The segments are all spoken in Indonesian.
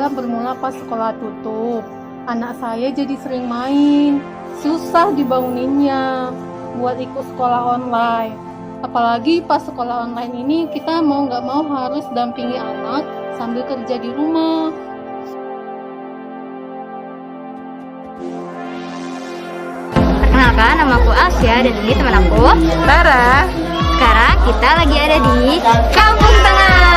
juga bermula pas sekolah tutup. Anak saya jadi sering main, susah dibanguninnya buat ikut sekolah online. Apalagi pas sekolah online ini kita mau nggak mau harus dampingi anak sambil kerja di rumah. Perkenalkan, nama aku Asya dan ini teman aku Tara. Sekarang kita lagi ada di Kampung Tengah.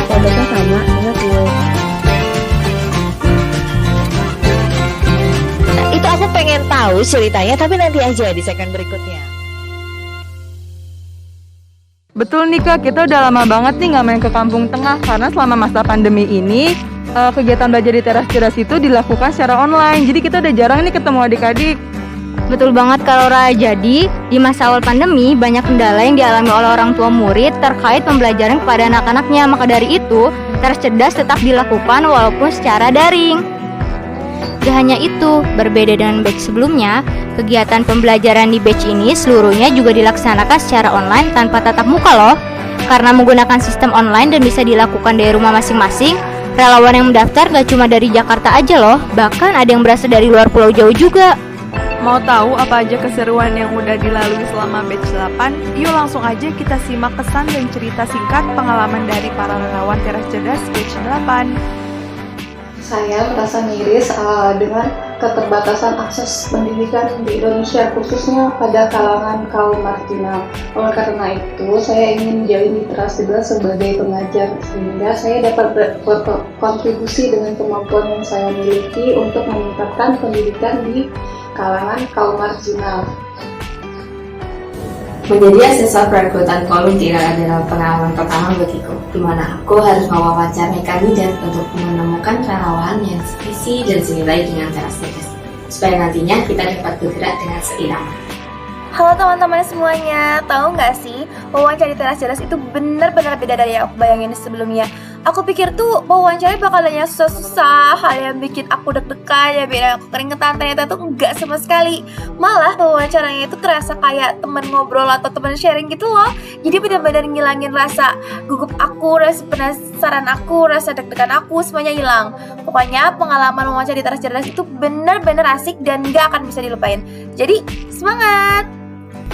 Kodenya sama, ingat gue. Itu aku pengen tahu ceritanya, tapi nanti aja di segmen berikutnya. Betul nih Kak, kita udah lama banget nih nggak main ke Kampung Tengah karena selama masa pandemi ini kegiatan belajar di teras cerdas itu dilakukan secara online. Jadi kita udah jarang nih ketemu adik-adik. Betul banget Kak Laura. Jadi di masa awal pandemi banyak kendala yang dialami oleh orang tua murid terkait pembelajaran kepada anak-anaknya. Maka dari itu teras cerdas tetap dilakukan walaupun secara daring. Gak hanya itu, berbeda dengan batch sebelumnya, kegiatan pembelajaran di batch ini seluruhnya juga dilaksanakan secara online tanpa tatap muka loh. Karena menggunakan sistem online dan bisa dilakukan dari rumah masing-masing, relawan yang mendaftar gak cuma dari Jakarta aja loh, bahkan ada yang berasal dari luar pulau jauh juga. Mau tahu apa aja keseruan yang udah dilalui selama batch 8? Yuk langsung aja kita simak kesan dan cerita singkat pengalaman dari para relawan teras cerdas batch 8. Saya merasa miris dengan keterbatasan akses pendidikan di Indonesia, khususnya pada kalangan kaum marginal. Oleh karena itu, saya ingin menjalin mitra cerdas sebagai pengajar, sehingga saya dapat berkontribusi dengan kemampuan yang saya miliki untuk meningkatkan pendidikan di kalangan kaum marginal. Menjadi asesor perekrutan komite adalah pengalaman pertama bagiku, di mana aku harus mewawancarai kandidat untuk menemukan relawan yang sevisi dan senilai dengan teras cerdas, supaya nantinya kita dapat bergerak dengan seirama. Halo teman-teman semuanya, tahu nggak sih wawancara di teras cerdas itu benar-benar beda dari yang aku bayangin sebelumnya. Aku pikir tuh wawancara bakalan yang susah-susah, hal yang bikin aku deg-degan, yang bikin aku keringetan. Ternyata tuh enggak sama sekali. Malah wawancaranya itu terasa kayak teman ngobrol atau teman sharing gitu loh. Jadi benar-benar ngilangin rasa gugup aku, rasa penasaran aku, rasa deg-degan aku, semuanya hilang. Pokoknya pengalaman wawancara di teras cerdas itu benar-benar asik dan nggak akan bisa dilupain. Jadi semangat!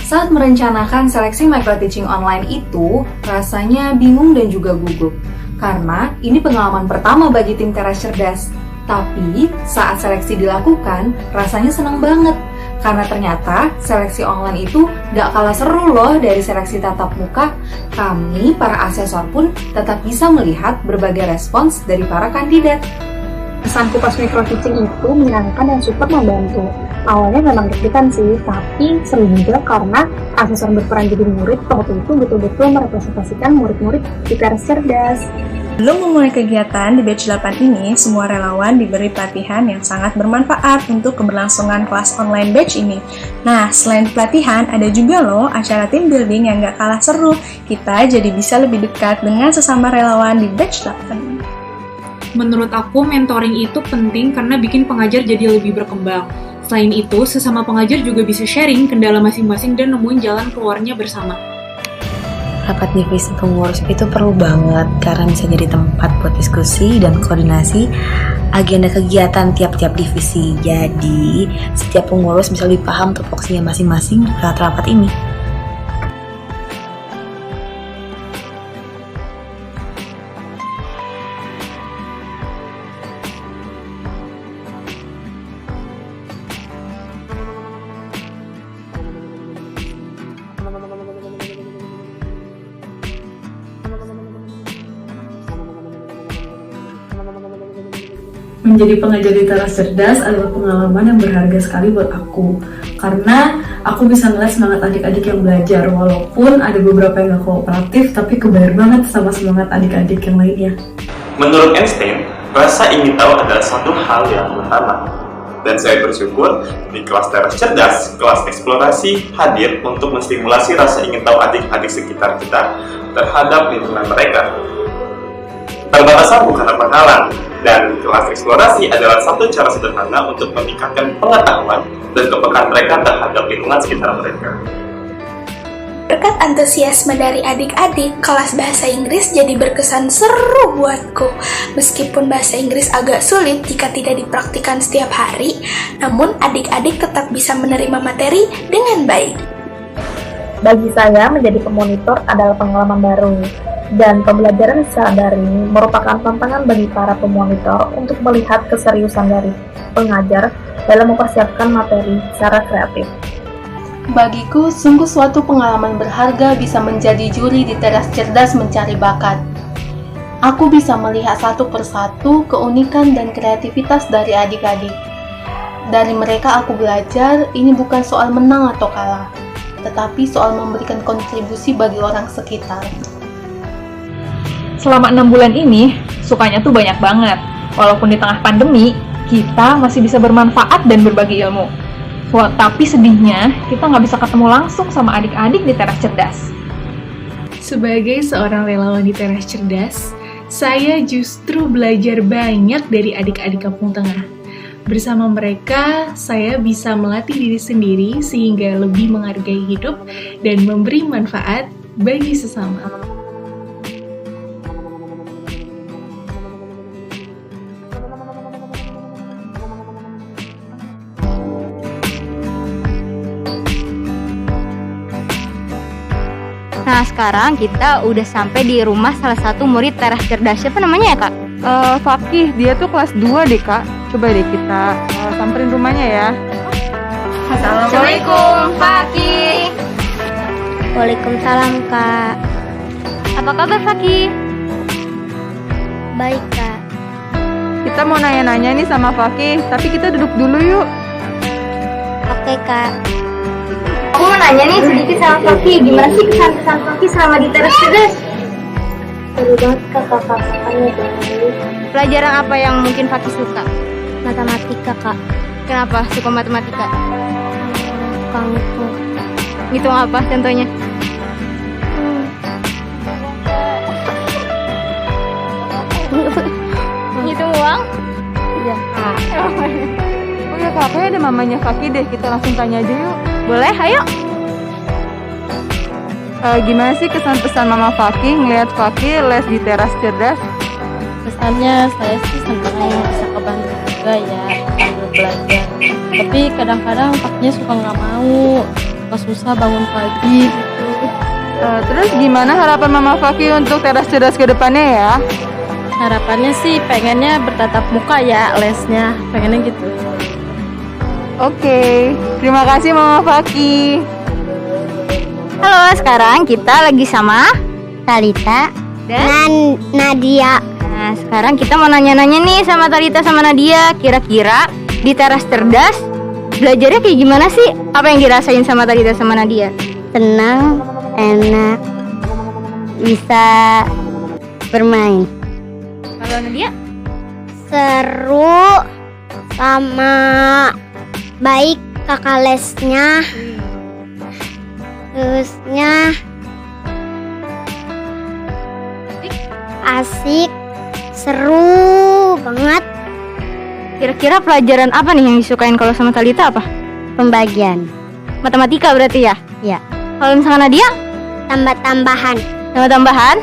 Saat merencanakan seleksi micro teaching online itu, rasanya bingung dan juga gugup. Karena ini pengalaman pertama bagi tim teras cerdas. Tapi saat seleksi dilakukan, rasanya senang banget. Karena ternyata seleksi online itu gak kalah seru loh dari seleksi tatap muka. Kami, para asesor pun tetap bisa melihat berbagai respons dari para kandidat. Kesanku pas micro teaching itu menyenangkan dan super membantu. Awalnya memang deg-degan sih, tapi seru juga karena asesor berperan jadi murid waktu itu betul-betul merepresentasikan murid-murid di teras cerdas. Belum memulai kegiatan di batch 8 ini, semua relawan diberi pelatihan yang sangat bermanfaat untuk keberlangsungan kelas online batch ini. Nah, selain pelatihan, ada juga loh acara team building yang gak kalah seru. Kita jadi bisa lebih dekat dengan sesama relawan di batch 8. Menurut aku, mentoring itu penting karena bikin pengajar jadi lebih berkembang. Selain itu, sesama pengajar juga bisa sharing kendala masing-masing dan nemuin jalan keluarnya bersama. Rapat divisi pengurus itu perlu banget karena bisa jadi tempat buat diskusi dan koordinasi agenda kegiatan tiap-tiap divisi. Jadi, setiap pengurus bisa lebih paham tupoksinya masing-masing lewat rapat ini. Menjadi pengajar di teras cerdas adalah pengalaman yang berharga sekali buat aku. Karena aku bisa ngeliat semangat adik-adik yang belajar, walaupun ada beberapa yang gak kooperatif, tapi kebayar banget sama semangat adik-adik yang lainnya. Menurut Einstein, rasa ingin tahu adalah suatu hal yang utama. Dan saya bersyukur di kelas teras cerdas, kelas eksplorasi hadir untuk menstimulasi rasa ingin tahu adik-adik sekitar kita terhadap lingkungan mereka. Keterbatasan bukanlah penghalang, dan kelas eksplorasi adalah satu cara sederhana untuk meningkatkan pengetahuan dan kepekaan mereka terhadap lingkungan sekitar mereka. Berkat antusiasme dari adik-adik, kelas bahasa Inggris jadi berkesan seru buatku. Meskipun bahasa Inggris agak sulit jika tidak dipraktikkan setiap hari, namun adik-adik tetap bisa menerima materi dengan baik. Bagi saya, menjadi pemonitor adalah pengalaman baru, dan pembelajaran secara daring merupakan tantangan bagi para pemonitor untuk melihat keseriusan dari pengajar dalam mempersiapkan materi secara kreatif. Bagiku, sungguh suatu pengalaman berharga bisa menjadi juri di teras cerdas mencari bakat. Aku bisa melihat satu persatu keunikan dan kreativitas dari adik-adik. Dari mereka aku belajar, ini bukan soal menang atau kalah, tetapi soal memberikan kontribusi bagi orang sekitar. Selama 6 bulan ini, sukanya tuh banyak banget. Walaupun di tengah pandemi, kita masih bisa bermanfaat dan berbagi ilmu. Tapi sedihnya, kita nggak bisa ketemu langsung sama adik-adik di teras cerdas. Sebagai seorang relawan di teras cerdas, saya justru belajar banyak dari adik-adik Kampung Tengah. Bersama mereka, saya bisa melatih diri sendiri sehingga lebih menghargai hidup dan memberi manfaat bagi sesama. Nah, sekarang kita udah sampai di rumah salah satu murid teras cerdas. Siapa namanya ya, Kak? Fakih, dia tuh kelas 2 deh, Kak. Coba deh kita samperin rumahnya ya. Assalamualaikum, Fakih. Waalaikumsalam, Kak. Apa kabar, Fakih? Baik, Kak. Kita mau nanya-nanya nih sama Fakih, tapi kita duduk dulu yuk. Oke, Kak. Aku mau nanya nih sedikit sama Fakih, gimana sih kesan-kesan Fakih selama di teras cerdas? Seru banget, kakak-kakaknya baik. Pelajaran apa yang mungkin Fakih suka? Matematika, Kak. Kenapa suka matematika? Suka ngitung. Ngitung apa contohnya? Ngitung uang? Iya, Kak. Oh ya Kak, kayaknya ada mamanya Fakih deh, kita langsung tanya aja yuk. Boleh, ayo. Gimana sih kesan-pesan Mama Fakih ngelihat Fakih les di teras cerdas? Kesannya saya sih senang bisa kebantu juga ya sambil belajar. Tapi kadang-kadang Fakihnya suka nggak mau, suka susah bangun pagi gitu. Terus gimana harapan Mama Fakih untuk teras cerdas ke depannya ya? Harapannya sih pengennya bertatap muka ya lesnya, pengennya gitu. Oke, terima kasih Mama Fakih. Halo, sekarang kita lagi sama Talita dan Nadia. Nah, sekarang kita mau nanya-nanya nih sama Talita sama Nadia. Kira-kira di teras cerdas belajarnya kayak gimana sih? Apa yang dirasain sama Talita sama Nadia? Tenang, enak, bisa bermain. Kalau Nadia? Seru, sama baik kakak lesnya. Terusnya asik, seru banget. Kira-kira pelajaran apa nih yang disukain kalau sama Talita apa? Pembagian. Matematika berarti ya? Ya. Kalau misalnya Nadia? Tambah-tambahan. Tambah-tambahan?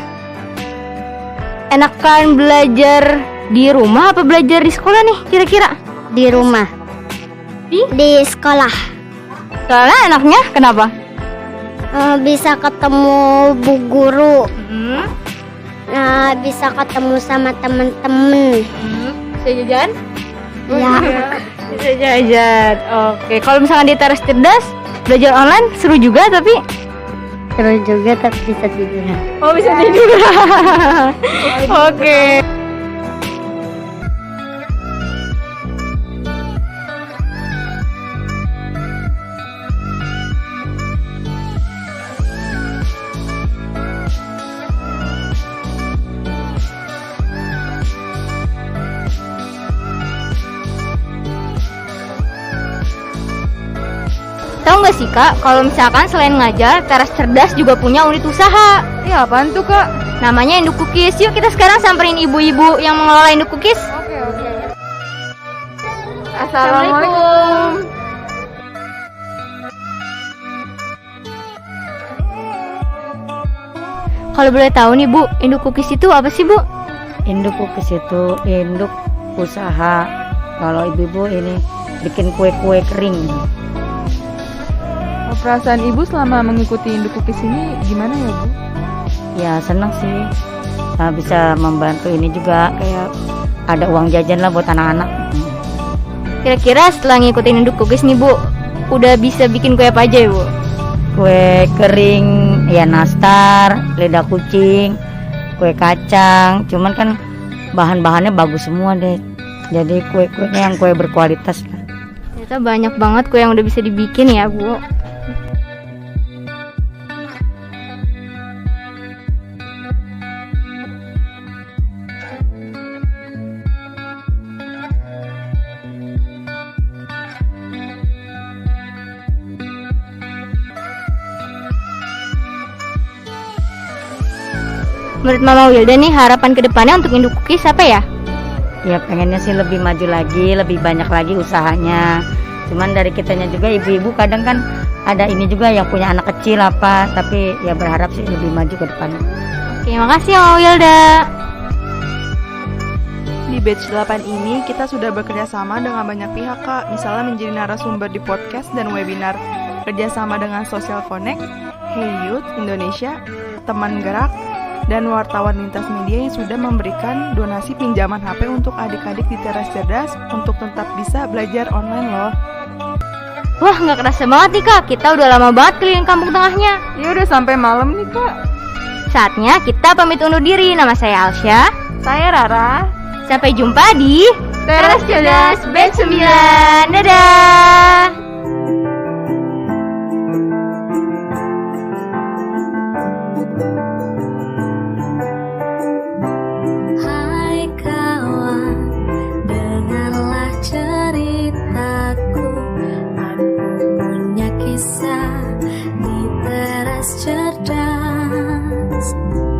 Enakan belajar di rumah apa belajar di sekolah nih kira-kira? Di rumah. Di sekolah. Soalnya enaknya kenapa? Bisa ketemu bu guru. Bisa ketemu sama temen-temen. Bisa jajan? Ya. Bisa jajan. Oke, kalau misalnya di teras cerdas belajar online seru juga tapi bisa tidur. Oh, bisa tidur. Oke. Tahu nggak sih Kak, kalau misalkan selain ngajar, teras cerdas juga punya unit usaha. Ini apaan tuh Kak? Namanya Induk Cookies. Yuk kita sekarang samperin ibu-ibu yang mengelola Induk Cookies. Oke. Assalamualaikum. Kalau boleh tahu nih Bu, Induk Cookies itu apa sih Bu? Induk Cookies itu induk usaha. Kalau ibu-ibu ini bikin kue-kue kering. Perasaan Ibu selama mengikuti Induk Cookies ini gimana ya Bu? Ya senang sih. Bisa membantu ini juga kayak ada uang jajan lah buat anak-anak. Kira-kira setelah ngikutin Induk Cookies nih Bu, udah bisa bikin kue apa aja ya Bu? Kue kering, ya nastar, lidah kucing, kue kacang. Cuman kan bahan-bahannya bagus semua deh. Jadi kue-kuenya yang kue berkualitas lah. Ternyata banyak banget kue yang udah bisa dibikin ya Bu. Menurut Mama Wilda nih, harapan kedepannya untuk Induk Cookies apa ya? Ya pengennya sih lebih maju lagi, lebih banyak lagi usahanya. Cuman dari kitanya juga ibu-ibu kadang kan ada ini juga yang punya anak kecil apa, tapi ya berharap sih lebih maju ke depannya. Terima kasih Mama Wilda. Di batch 8 ini kita sudah bekerja sama dengan banyak pihak Kak. Misalnya menjadi narasumber di podcast dan webinar, kerjasama dengan Social Connect, Hey Youth Indonesia, Teman Gerak, dan wartawan lintas media yang sudah memberikan donasi pinjaman HP untuk adik-adik di Teras Cerdas untuk tetap bisa belajar online loh. Wah, nggak kerasa banget nih Kak, kita udah lama banget keliling kampung tengahnya. Ya udah sampai malam nih Kak. Saatnya kita pamit undur diri. Nama saya Alsya. Saya Rara. Sampai jumpa di Teras Cerdas Batch 9. Dadah.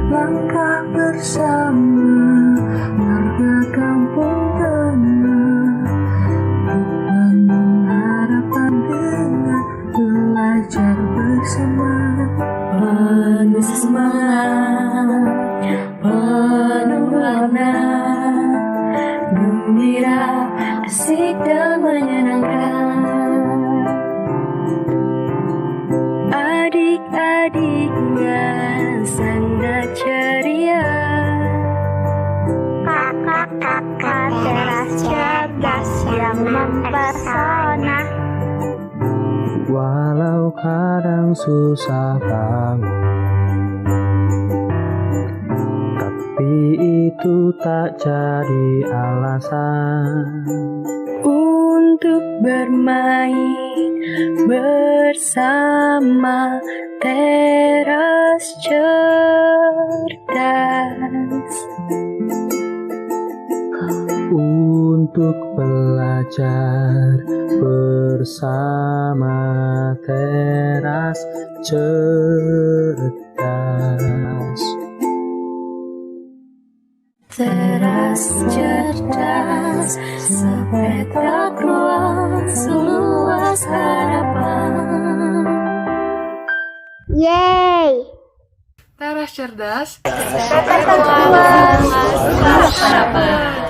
Langkah bersama warga kampung tengah, membangun harapan dengan belajar bersama. Penuh semangat, penuh warna, gembira, asik dan menyenangkan. Adik-adiknya sangat ceria, kakak-kakak teras cerdas yang mempesona. Walau kadang susah bangun, tapi itu tak jadi alasan untuk bermain bersama teras cerdas, untuk belajar bersama teras cerdas. Teras cerdas, sepetak ruang, seluas harapan. Yeay! Teras Cerdas, sepetak ruang, seluas harapan.